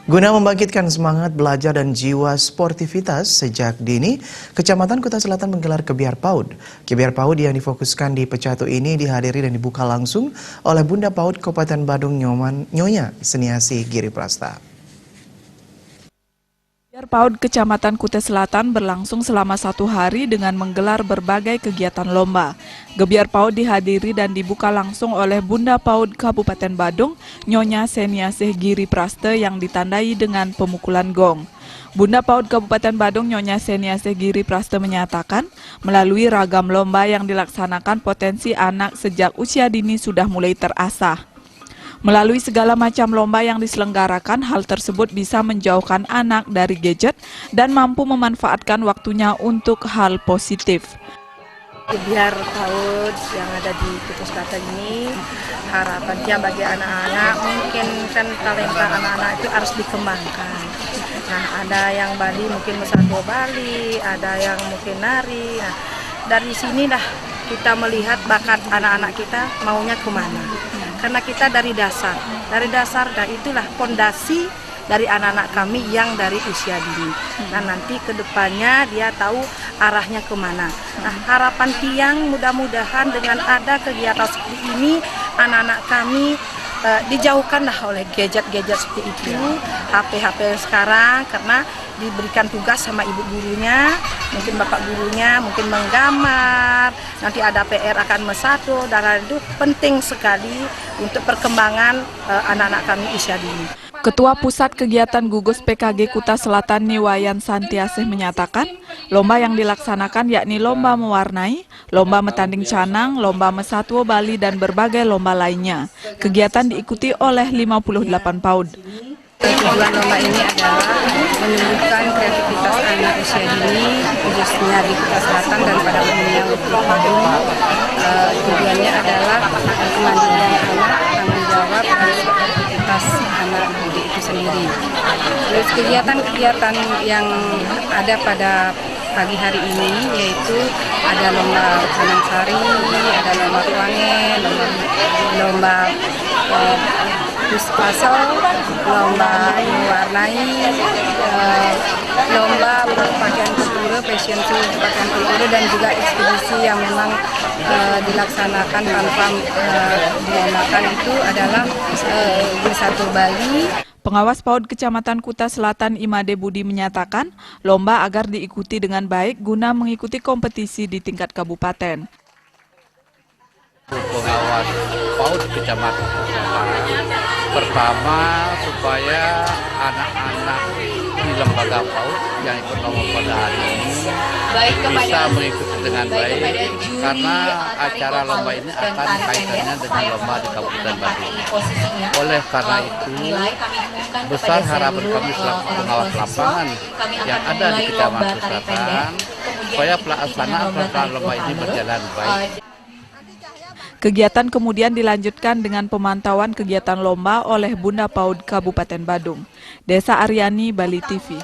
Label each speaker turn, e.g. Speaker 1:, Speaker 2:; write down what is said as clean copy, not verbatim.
Speaker 1: Guna membangkitkan semangat belajar dan jiwa sportivitas sejak dini, Kecamatan Kuta Selatan menggelar Kebiar PAUD. Kebiar PAUD yang difokuskan di Pecatu ini dihadiri dan dibuka langsung oleh Bunda PAUD Kabupaten Badung Nyonya Seniasih Giri Prasta.
Speaker 2: Kebiar PAUD Kecamatan Kuta Selatan berlangsung selama 1 hari dengan menggelar berbagai kegiatan lomba. Kebiar PAUD dihadiri dan dibuka langsung oleh Bunda PAUD Kabupaten Badung, Nyonya Seniasih Giri Prasta yang ditandai dengan pemukulan gong. Bunda PAUD Kabupaten Badung, Nyonya Seniasih Giri Prasta menyatakan, melalui ragam lomba yang dilaksanakan potensi anak sejak usia dini sudah mulai terasah. Melalui segala macam lomba yang diselenggarakan, hal tersebut bisa menjauhkan anak dari gadget dan mampu memanfaatkan waktunya untuk hal positif.
Speaker 3: Kebiar PAUD yang ada di Kuta Selatan ini, harapannya bagi anak-anak, mungkin kan talenta anak-anak itu harus dikembangkan. Nah, ada yang Bali mungkin Mesatwa Bali, ada yang mungkin nari. Nah, dari sinilah kita melihat bakat anak-anak kita maunya kemana. Karena kita dari dasar dan itulah fondasi dari anak-anak kami yang dari usia dini. Nah, nanti ke depannya dia tahu arahnya kemana. Nah, harapan tiang mudah-mudahan dengan ada kegiatan seperti ini, anak-anak kami dijauhkanlah oleh gadget-gadget seperti itu, HP-HP sekarang, karena diberikan tugas sama ibu gurunya, mungkin bapak gurunya, mungkin menggambar, nanti ada PR akan mesatu, dan itu penting sekali untuk perkembangan anak-anak kami usia dini.
Speaker 2: Ketua Pusat Kegiatan Gugus PKG Kuta Selatan Niwayan Santiasih menyatakan, lomba yang dilaksanakan yakni lomba mewarnai, lomba metanding canang, lomba mesatwa Bali, dan berbagai lomba lainnya. Kegiatan diikuti oleh 58 PAUD.
Speaker 3: Tujuan lomba ini adalah menumbuhkan kreativitas anak usia dini, khususnya di Kuta Selatan dan pada umumnya untuk Badung. Tujuannya adalah kemandirian anak, tanggung jawab, dan kreativitas anak didik itu sendiri. Terus kegiatan-kegiatan yang ada pada pagi hari ini yaitu ada lomba canang sari, ada lomba tuange, lomba puspasel, lomba mewarnai, lomba berpakaian kultura, fashion show berpakaian kultura, dan juga ekspedisi yang memang dilaksanakan tanpa dinyamakan itu adalah Wisata Bali.
Speaker 2: Pengawas PAUD Kecamatan Kuta Selatan Imade Budi menyatakan, lomba agar diikuti dengan baik guna mengikuti kompetisi di tingkat kabupaten.
Speaker 4: Pengawas PAUD Kecamatan Kuta Selatan, pertama supaya anak-anak di lembaga PAUD yang ikut lomba pada hari ini bisa mengikuti dengan baik, karena acara lomba ini akan kaitannya dengan lomba di Kabupaten Badung. Oleh karena itu, besar harapan kami selaku pengawas lapangan yang ada di Kecamatan Selatan supaya pelaksanaan lomba ini berjalan baik.
Speaker 2: Kegiatan kemudian dilanjutkan dengan pemantauan kegiatan lomba oleh Bunda PAUD Kabupaten Badung. Desa Aryani, Bali TV.